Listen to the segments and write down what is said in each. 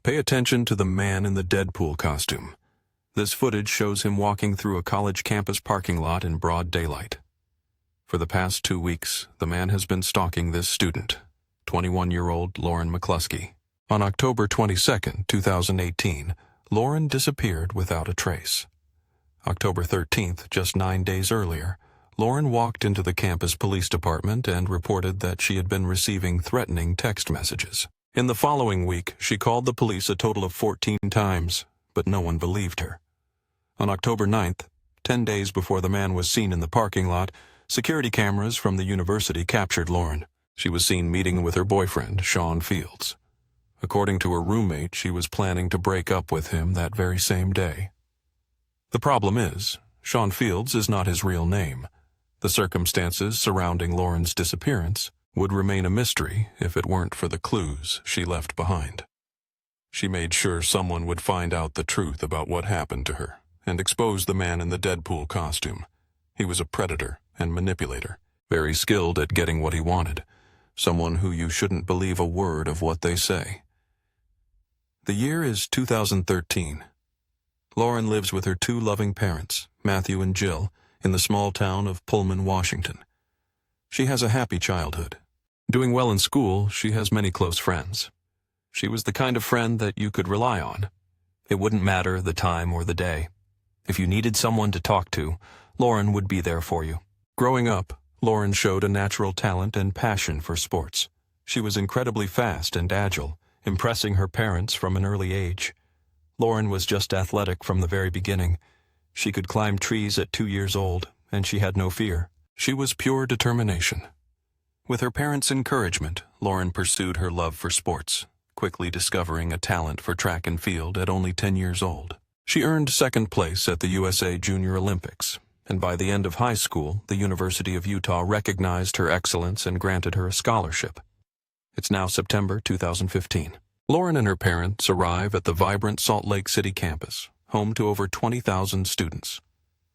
Pay attention to the man in the Deadpool costume. This footage shows him walking through a college campus parking lot in broad daylight. For the past 2 weeks, the man has been stalking this student, 21-year-old Lauren McCluskey. On October 22, 2018, Lauren disappeared without a trace. October 13th, just 9 days earlier, Lauren walked into the campus police department and reported that she had been receiving threatening text messages. In the following week, she called the police a total of 14 times, but no one believed her. On October 9th, 10 days before the man was seen in the parking lot, security cameras from the university captured Lauren. She was seen meeting with her boyfriend, Sean Fields. According to her roommate, she was planning to break up with him that very same day. The problem is, Sean Fields is not his real name. The circumstances surrounding Lauren's disappearance would remain a mystery if it weren't for the clues she left behind. She made sure someone would find out the truth about what happened to her and expose the man in the Deadpool costume. He was a predator and manipulator, very skilled at getting what he wanted, someone who you shouldn't believe a word of what they say. The year is 2013. Lauren lives with her 2 loving parents, Matthew and Jill, in the small town of Pullman, Washington. She has a happy childhood. Doing well in school, she has many close friends. She was the kind of friend that you could rely on. It wouldn't matter the time or the day. If you needed someone to talk to, Lauren would be there for you. Growing up, Lauren showed a natural talent and passion for sports. She was incredibly fast and agile, impressing her parents from an early age. Lauren was just athletic from the very beginning. She could climb trees at 2 years old, and she had no fear. She was pure determination. With her parents' encouragement, Lauren pursued her love for sports, quickly discovering a talent for track and field at only 10 years old. She earned 2nd place at the USA Junior Olympics, and by the end of high school, the University of Utah recognized her excellence and granted her a scholarship. It's now September 2015. Lauren and her parents arrive at the vibrant Salt Lake City campus, home to over 20,000 students.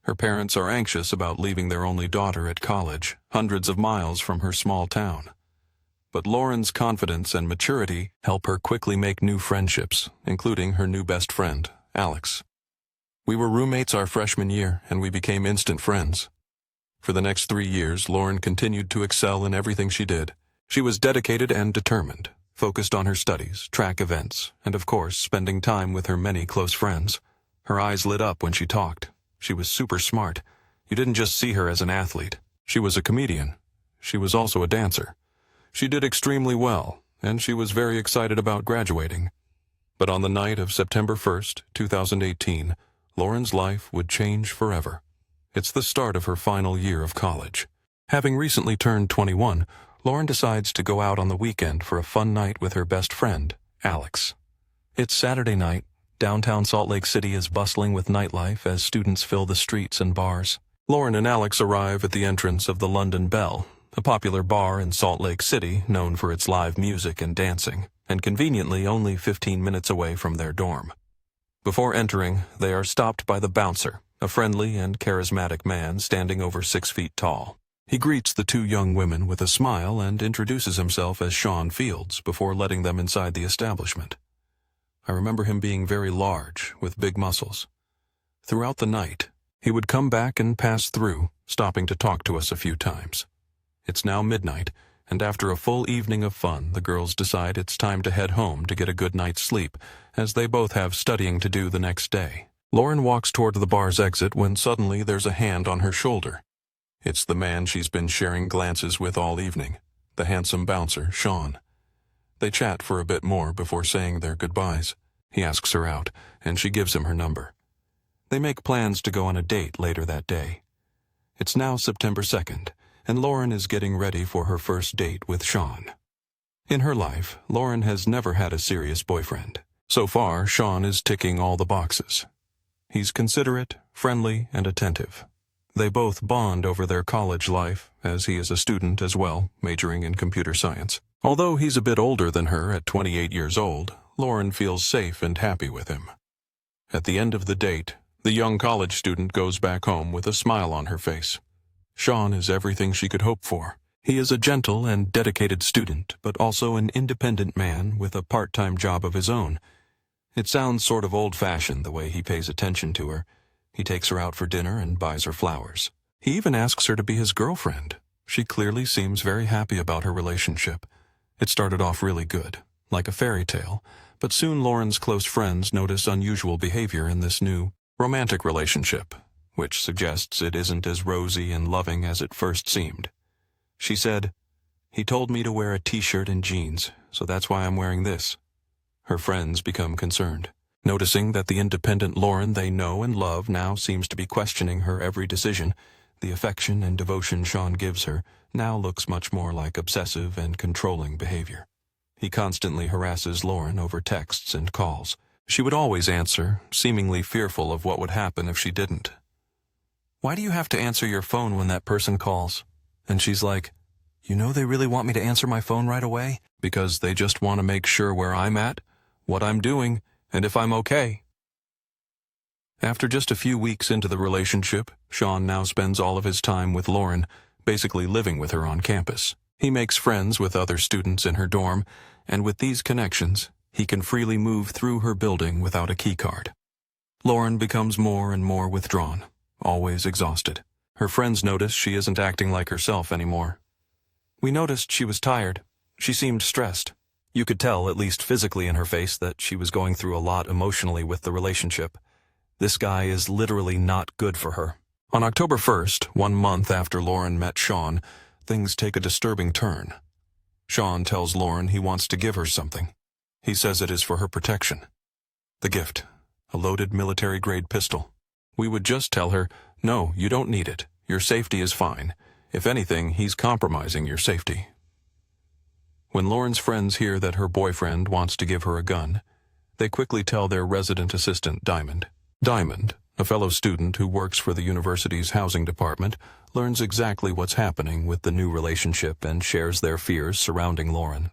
Her parents are anxious about leaving their only daughter at college, hundreds of miles from her small town. But Lauren's confidence and maturity help her quickly make new friendships, including her new best friend, Alex. We were roommates our freshman year, and we became instant friends. For the next 3 years, Lauren continued to excel in everything she did. She was dedicated and determined, focused on her studies, track events, and of course, spending time with her many close friends. Her eyes lit up when she talked. She was super smart. You didn't just see her as an athlete. She was a comedian. She was also a dancer. She did extremely well, and she was very excited about graduating. But on the night of September 1st, 2018, Lauren's life would change forever. It's the start of her final year of college. Having recently turned 21, Lauren decides to go out on the weekend for a fun night with her best friend, Alex. It's Saturday night. Downtown Salt Lake City is bustling with nightlife as students fill the streets and bars. Lauren and Alex arrive at the entrance of the London Bell, a popular bar in Salt Lake City known for its live music and dancing, and conveniently only 15 minutes away from their dorm. Before entering, they are stopped by the bouncer, a friendly and charismatic man standing over 6 feet tall. He greets the 2 young women with a smile and introduces himself as Sean Fields before letting them inside the establishment. I remember him being very large, with big muscles. Throughout the night, he would come back and pass through, stopping to talk to us a few times. It's now midnight, and after a full evening of fun, the girls decide it's time to head home to get a good night's sleep, as they both have studying to do the next day. Lauren walks toward the bar's exit when suddenly there's a hand on her shoulder. It's the man she's been sharing glances with all evening, the handsome bouncer, Sean. They chat for a bit more before saying their goodbyes. He asks her out, and she gives him her number. They make plans to go on a date later that day. It's now September 2nd, and Lauren is getting ready for her first date with Sean. In her life, Lauren has never had a serious boyfriend. So far, Sean is ticking all the boxes. He's considerate, friendly, and attentive. They both bond over their college life, as he is a student as well, majoring in computer science. Although he's a bit older than her at 28 years old, Lauren feels safe and happy with him. At the end of the date, the young college student goes back home with a smile on her face. Sean is everything she could hope for. He is a gentle and dedicated student, but also an independent man with a part-time job of his own. It sounds sort of old-fashioned the way he pays attention to her. He takes her out for dinner and buys her flowers. He even asks her to be his girlfriend. She clearly seems very happy about her relationship. It started off really good, like a fairy tale, but soon Lauren's close friends notice unusual behavior in this new romantic relationship, which suggests it isn't as rosy and loving as it first seemed. She said, "He told me to wear a t-shirt and jeans, so that's why I'm wearing this." Her friends become concerned, noticing that the independent Lauren they know and love now seems to be questioning her every decision. The affection and devotion Sean gives her now looks much more like obsessive and controlling behavior. He constantly harasses Lauren over texts and calls. She would always answer, seemingly fearful of what would happen if she didn't. "Why do you have to answer your phone when that person calls?" And she's like, "You know they really want me to answer my phone right away? Because they just want to make sure where I'm at, what I'm doing, and if I'm okay." After just a few weeks into the relationship, Sean now spends all of his time with Lauren, basically living with her on campus. He makes friends with other students in her dorm, and with these connections, he can freely move through her building without a keycard. Lauren becomes more and more withdrawn, always exhausted. Her friends notice she isn't acting like herself anymore. "We noticed she was tired. She seemed stressed. You could tell, at least physically in her face, that she was going through a lot emotionally with the relationship. This guy is literally not good for her." On October 1st, 1 month after Lauren met Sean, things take a disturbing turn. Sean tells Lauren he wants to give her something. He says it is for her protection. The gift, a loaded military-grade pistol. We would just tell her, "No, you don't need it. Your safety is fine. If anything, he's compromising your safety." When Lauren's friends hear that her boyfriend wants to give her a gun, they quickly tell their resident assistant, Diamond. Diamond, a fellow student who works for the university's housing department, learns exactly what's happening with the new relationship and shares their fears surrounding Lauren.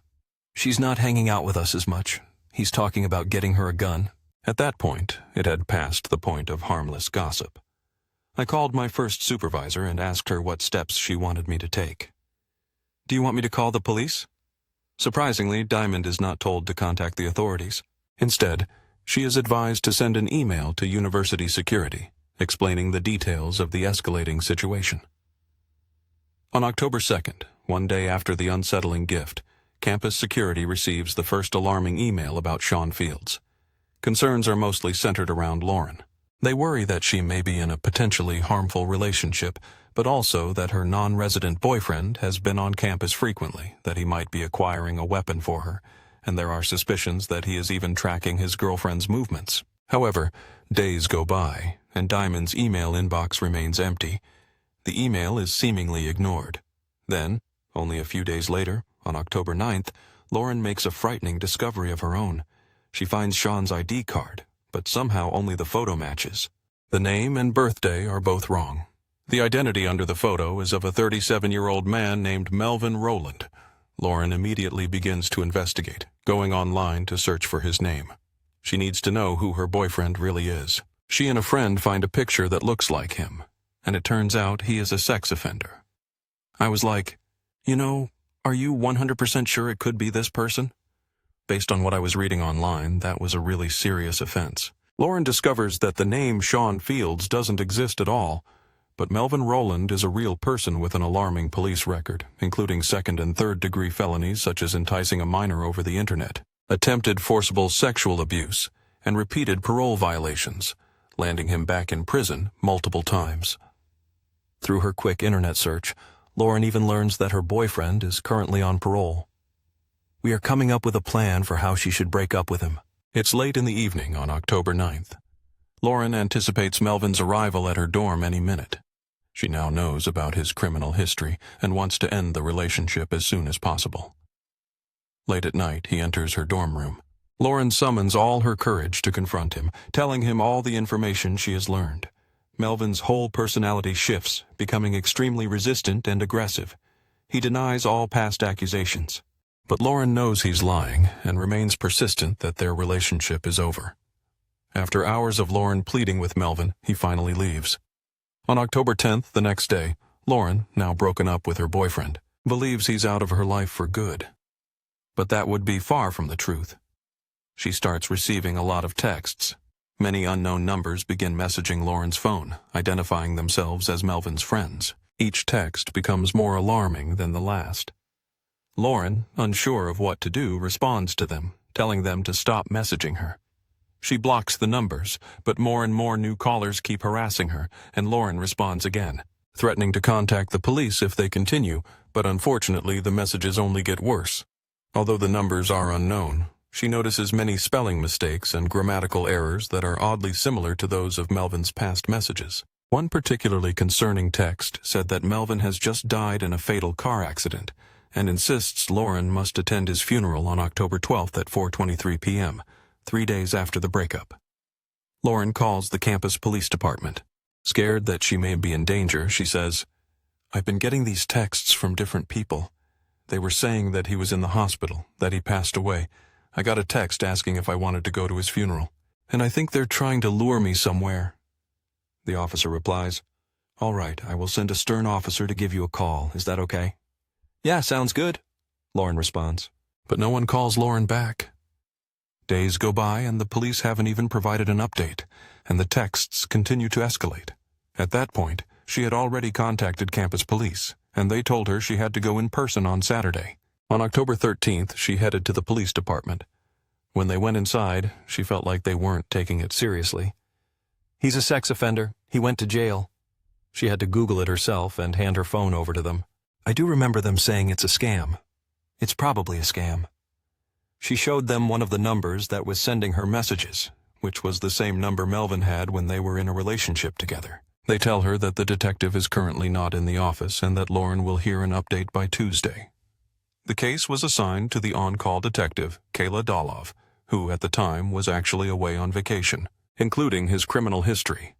"She's not hanging out with us as much. He's talking about getting her a gun." At that point, it had passed the point of harmless gossip. I called my first supervisor and asked her what steps she wanted me to take. "Do you want me to call the police?" Surprisingly, Diamond is not told to contact the authorities. Instead, she is advised to send an email to university security, explaining the details of the escalating situation. On October 2nd, 1 day after the unsettling gift, campus security receives the first alarming email about Sean Fields. Concerns are mostly centered around Lauren. They worry that she may be in a potentially harmful relationship, but also that her non-resident boyfriend has been on campus frequently, that he might be acquiring a weapon for her, and there are suspicions that he is even tracking his girlfriend's movements. However, days go by, and Diamond's email inbox remains empty. The email is seemingly ignored. Then, only a few days later, on October 9th, Lauren makes a frightening discovery of her own. She finds Sean's ID card, but somehow only the photo matches. The name and birthday are both wrong. The identity under the photo is of a 37-year-old man named Melvin Rowland. Lauren immediately begins to investigate, going online to search for his name. She needs to know who her boyfriend really is. She and a friend find a picture that looks like him, and it turns out he is a sex offender. I was like, are you 100% sure it could be this person? Based on what I was reading online, that was a really serious offense. Lauren discovers that the name Sean Fields doesn't exist at all, but Melvin Rowland is a real person with an alarming police record, including second- and third-degree felonies such as enticing a minor over the internet, attempted forcible sexual abuse, and repeated parole violations, landing him back in prison multiple times. Through her quick internet search, Lauren even learns that her boyfriend is currently on parole. We are coming up with a plan for how she should break up with him. It's late in the evening on October 9th. Lauren anticipates Melvin's arrival at her dorm any minute. She now knows about his criminal history and wants to end the relationship as soon as possible. Late at night, he enters her dorm room. Lauren summons all her courage to confront him, telling him all the information she has learned. Melvin's whole personality shifts, becoming extremely resistant and aggressive. He denies all past accusations. But Lauren knows he's lying and remains persistent that their relationship is over. After hours of Lauren pleading with Melvin, he finally leaves. On October 10th, the next day, Lauren, now broken up with her boyfriend, believes he's out of her life for good. But that would be far from the truth. She starts receiving a lot of texts. Many unknown numbers begin messaging Lauren's phone, identifying themselves as Melvin's friends. Each text becomes more alarming than the last. Lauren, unsure of what to do, responds to them, telling them to stop messaging her. She blocks the numbers, but more and more new callers keep harassing her, and Lauren responds again, threatening to contact the police if they continue, but unfortunately the messages only get worse. Although the numbers are unknown, she notices many spelling mistakes and grammatical errors that are oddly similar to those of Melvin's past messages. One particularly concerning text said that Melvin has just died in a fatal car accident and insists Lauren must attend his funeral on October 12th at 4:23 p.m., 3 days after the breakup. Lauren calls the campus police department. Scared that she may be in danger, she says, "I've been getting these texts from different people. They were saying that he was in the hospital, that he passed away. I got a text asking if I wanted to go to his funeral, and I think they're trying to lure me somewhere." The officer replies, "All right, I will send a stern officer to give you a call. Is that okay?" "Yeah, sounds good," Lauren responds. But no one calls Lauren back. Days go by and the police haven't even provided an update, and the texts continue to escalate. At that point, she had already contacted campus police, and they told her she had to go in person on Saturday. On October 13th, she headed to the police department. When they went inside, she felt like they weren't taking it seriously. "He's a sex offender. He went to jail." She had to Google it herself and hand her phone over to them. "I do remember them saying it's a scam. It's probably a scam." She showed them one of the numbers that was sending her messages, which was the same number Melvin had when they were in a relationship together. They tell her that the detective is currently not in the office and that Lauren will hear an update by Tuesday. The case was assigned to the on-call detective, Kayla Dolov, who at the time was actually away on vacation, including his criminal history.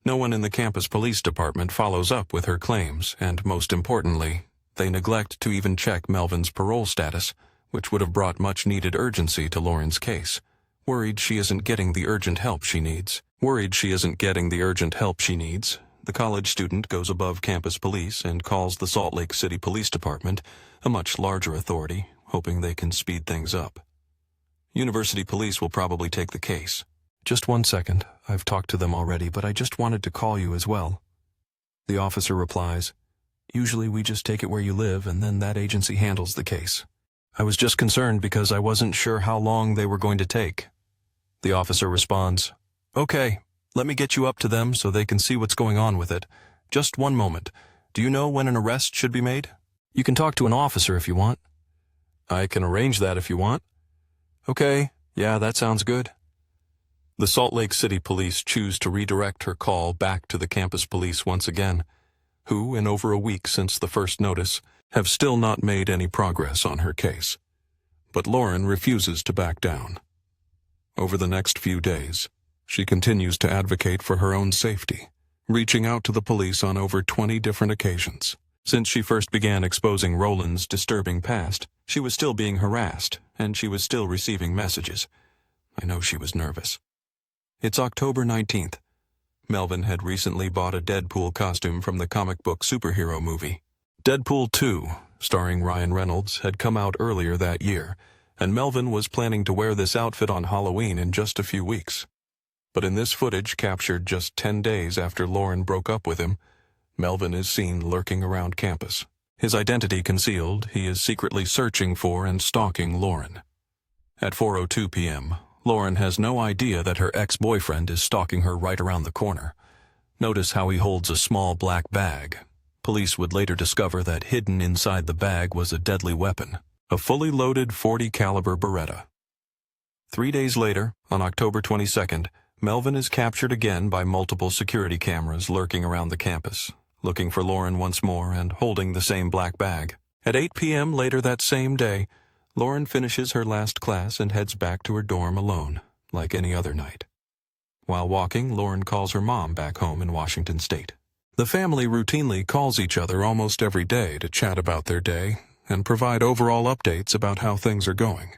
No one in the campus police department follows up with her claims, and most importantly, they neglect to even check Melvin's parole status, which would have brought much-needed urgency to Lauren's case. Worried she isn't getting the urgent help she needs, the college student goes above campus police and calls the Salt Lake City Police Department, a much larger authority, hoping they can speed things up. University police will probably take the case. "Just 1 second. I've talked to them already, but I just wanted to call you as well." The officer replies, "Usually we just take it where you live and then that agency handles the case. I was just concerned because I wasn't sure how long they were going to take." The officer responds, "Okay, let me get you up to them so they can see what's going on with it. Just 1 moment. Do you know when an arrest should be made?" "You can talk to an officer if you want." "I can arrange that if you want." "Okay, yeah, that sounds good." The Salt Lake City police choose to redirect her call back to the campus police once again, who, in over a week since the first notice, have still not made any progress on her case. But Lauren refuses to back down. Over the next few days, she continues to advocate for her own safety, reaching out to the police on over 20 different occasions. Since she first began exposing Rowland's disturbing past, she was still being harassed, and she was still receiving messages. I know she was nervous. It's October 19th. Melvin had recently bought a Deadpool costume from the comic book superhero movie. Deadpool 2, starring Ryan Reynolds, had come out earlier that year, and Melvin was planning to wear this outfit on Halloween in just a few weeks. But in this footage captured just 10 days after Lauren broke up with him, Melvin is seen lurking around campus. His identity concealed, he is secretly searching for and stalking Lauren. At 4:02 p.m., Lauren has no idea that her ex-boyfriend is stalking her right around the corner. Notice how he holds a small black bag. Police would later discover that hidden inside the bag was a deadly weapon, a fully loaded .40 caliber Beretta. 3 days later, on October 22nd, Melvin is captured again by multiple security cameras lurking around the campus, looking for Lauren once more and holding the same black bag. At 8 p.m. later that same day, Lauren finishes her last class and heads back to her dorm alone, like any other night. While walking, Lauren calls her mom back home in Washington State. The family routinely calls each other almost every day to chat about their day and provide overall updates about how things are going.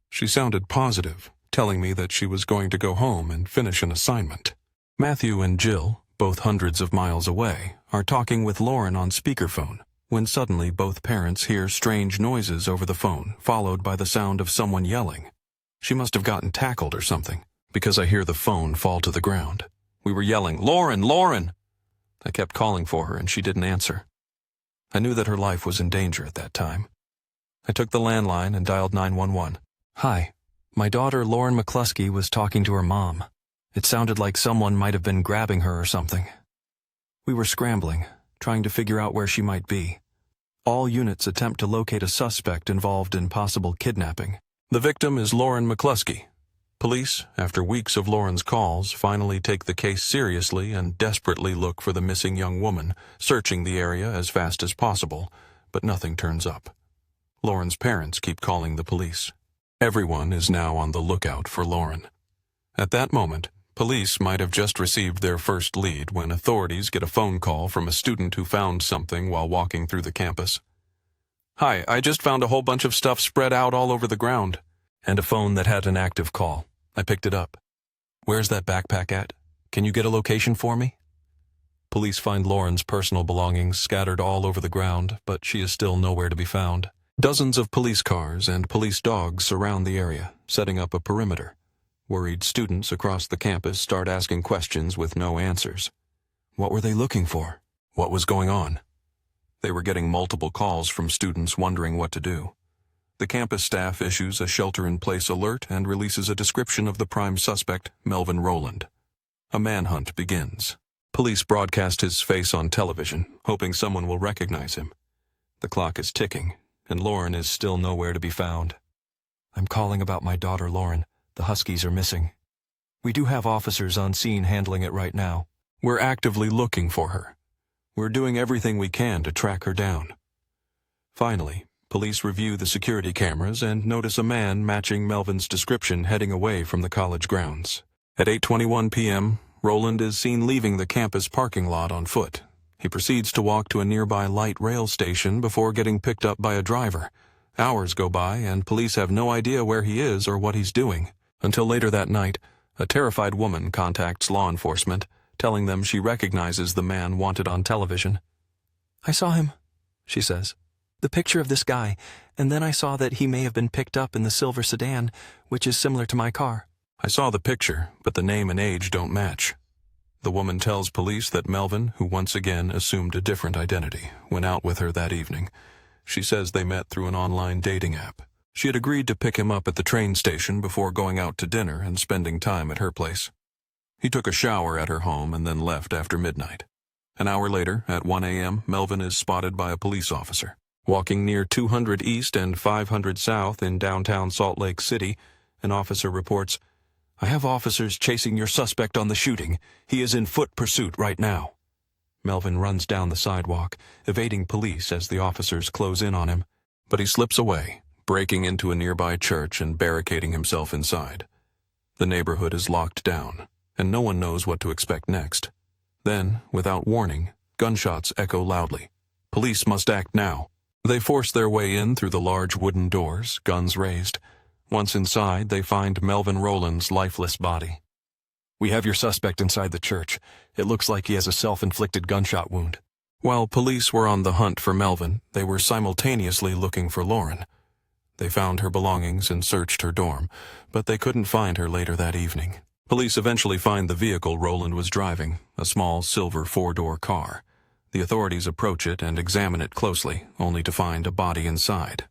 She sounded positive, telling me that she was going to go home and finish an assignment. Matthew and Jill, both hundreds of miles away, are talking with Lauren on speakerphone, when suddenly both parents hear strange noises over the phone, followed by the sound of someone yelling. She must have gotten tackled or something, because I hear the phone fall to the ground. We were yelling, "Lauren, Lauren!" I kept calling for her and she didn't answer. I knew that her life was in danger at that time. I took the landline and dialed 911. "Hi, my daughter Lauren McCluskey was talking to her mom. It sounded like someone might have been grabbing her or something." We were scrambling, trying to figure out where she might be. All units attempt to locate a suspect involved in possible kidnapping. The victim is Lauren McCluskey. Police, after weeks of Lauren's calls, finally take the case seriously and desperately look for the missing young woman, searching the area as fast as possible, but nothing turns up. Lauren's parents keep calling the police. Everyone is now on the lookout for Lauren. At that moment, police might have just received their first lead when authorities get a phone call from a student who found something while walking through the campus. "Hi, I just found a whole bunch of stuff spread out all over the ground." And a phone that had an active call. I picked it up. "Where's that backpack at? Can you get a location for me?" Police find Lauren's personal belongings scattered all over the ground, but she is still nowhere to be found. Dozens of police cars and police dogs surround the area, setting up a perimeter. Worried students across the campus start asking questions with no answers. What were they looking for? What was going on? They were getting multiple calls from students wondering what to do. The campus staff issues a shelter-in-place alert and releases a description of the prime suspect, Melvin Rowland. A manhunt begins. Police broadcast his face on television, hoping someone will recognize him. The clock is ticking, and Lauren is still nowhere to be found. "I'm calling about my daughter Lauren. The Huskies are missing. We do have officers on scene handling it right now. We're actively looking for her. We're doing everything we can to track her down." Finally, police review the security cameras and notice a man matching Melvin's description heading away from the college grounds. At 8:21 p.m., Rowland is seen leaving the campus parking lot on foot. He proceeds to walk to a nearby light rail station before getting picked up by a driver. Hours go by and police have no idea where he is or what he's doing. Until later that night, a terrified woman contacts law enforcement, telling them she recognizes the man wanted on television. "I saw him," she says. "The picture of this guy, and then I saw that he may have been picked up in the silver sedan, which is similar to my car." "I saw the picture, but the name and age don't match." The woman tells police that Melvin, who once again assumed a different identity, went out with her that evening. She says they met through an online dating app. She had agreed to pick him up at the train station before going out to dinner and spending time at her place. He took a shower at her home and then left after midnight. An hour later, at 1 a.m., Melvin is spotted by a police officer. Walking near 200 East and 500 South in downtown Salt Lake City, an officer reports, "I have officers chasing your suspect on the shooting. He is in foot pursuit right now." Melvin runs down the sidewalk, evading police as the officers close in on him. But he slips away, breaking into a nearby church and barricading himself inside. The neighborhood is locked down, and no one knows what to expect next. Then, without warning, gunshots echo loudly. Police must act now. They force their way in through the large wooden doors, guns raised. Once inside, they find Melvin Rowland's lifeless body. "We have your suspect inside the church. It looks like he has a self-inflicted gunshot wound." While police were on the hunt for Melvin, they were simultaneously looking for Lauren. They found her belongings and searched her dorm, but they couldn't find her later that evening. Police eventually find the vehicle Rowland was driving, a small silver four-door car. The authorities approach it and examine it closely, only to find a body inside.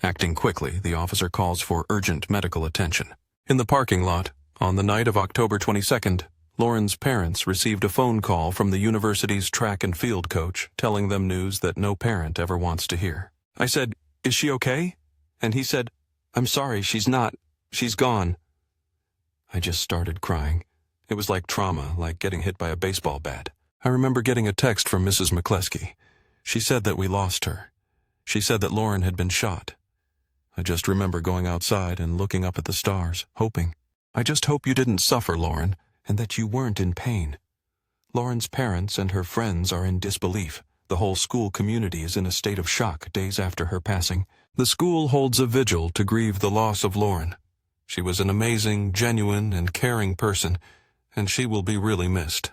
Acting quickly, the officer calls for urgent medical attention. In the parking lot, on the night of October 22nd, Lauren's parents received a phone call from the university's track and field coach telling them news that no parent ever wants to hear. I said, "Is she okay?" And he said, "I'm sorry, she's not. She's gone." I just started crying. It was like trauma, like getting hit by a baseball bat. I remember getting a text from Mrs. McCluskey. She said that we lost her. She said that Lauren had been shot. I just remember going outside and looking up at the stars, hoping. "I just hope you didn't suffer, Lauren, and that you weren't in pain." Lauren's parents and her friends are in disbelief. The whole school community is in a state of shock days after her passing. The school holds a vigil to grieve the loss of Lauren. She was an amazing, genuine, and caring person, and she will be really missed.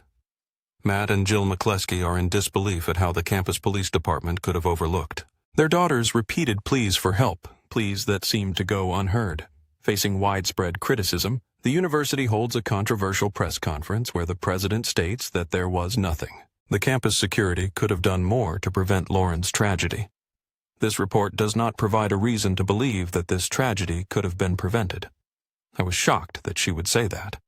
Matt and Jill McCluskey are in disbelief at how the campus police department could have overlooked their daughter's repeated pleas for help, pleas that seemed to go unheard. Facing widespread criticism, the university holds a controversial press conference where the president states that there was nothing. The campus security could have done more to prevent Lauren's tragedy. This report does not provide a reason to believe that this tragedy could have been prevented. I was shocked that she would say that.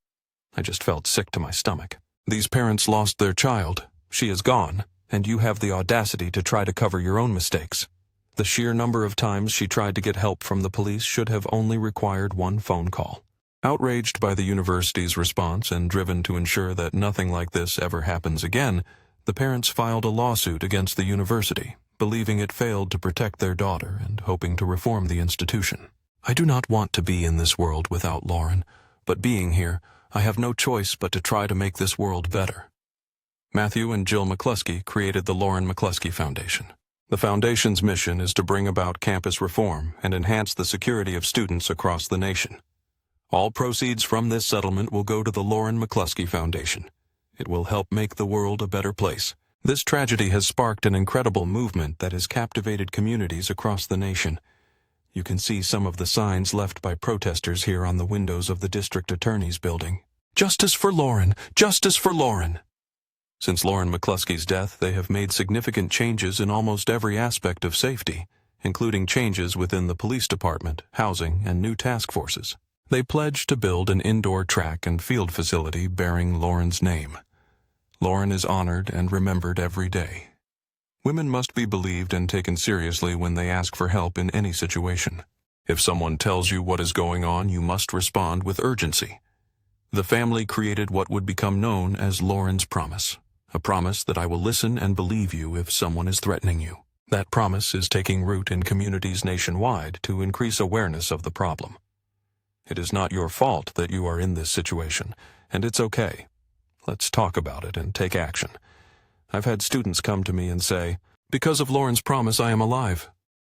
I just felt sick to my stomach. These parents lost their child. She is gone, and you have the audacity to try to cover your own mistakes. The sheer number of times she tried to get help from the police should have only required one phone call. Outraged by the university's response and driven to ensure that nothing like this ever happens again, the parents filed a lawsuit against the university, believing it failed to protect their daughter and hoping to reform the institution. I do not want to be in this world without Lauren, but being here, I have no choice but to try to make this world better. Matthew and Jill McCluskey created the Lauren McCluskey Foundation. The foundation's mission is to bring about campus reform and enhance the security of students across the nation. All proceeds from this settlement will go to the Lauren McCluskey Foundation. It will help make the world a better place. This tragedy has sparked an incredible movement that has captivated communities across the nation. You can see some of the signs left by protesters here on the windows of the district attorney's building. Justice for Lauren! Justice for Lauren! Since Lauren McCluskey's death, they have made significant changes in almost every aspect of safety, including changes within the police department, housing, and new task forces. They pledged to build an indoor track and field facility bearing Lauren's name. Lauren is honored and remembered every day. Women must be believed and taken seriously when they ask for help in any situation. If someone tells you what is going on, you must respond with urgency. The family created what would become known as Lauren's Promise, a promise that I will listen and believe you if someone is threatening you. That promise is taking root in communities nationwide to increase awareness of the problem. It is not your fault that you are in this situation, and it's okay. Let's talk about it and take action. I've had students come to me and say, "Because of Lauren's Promise, I am alive.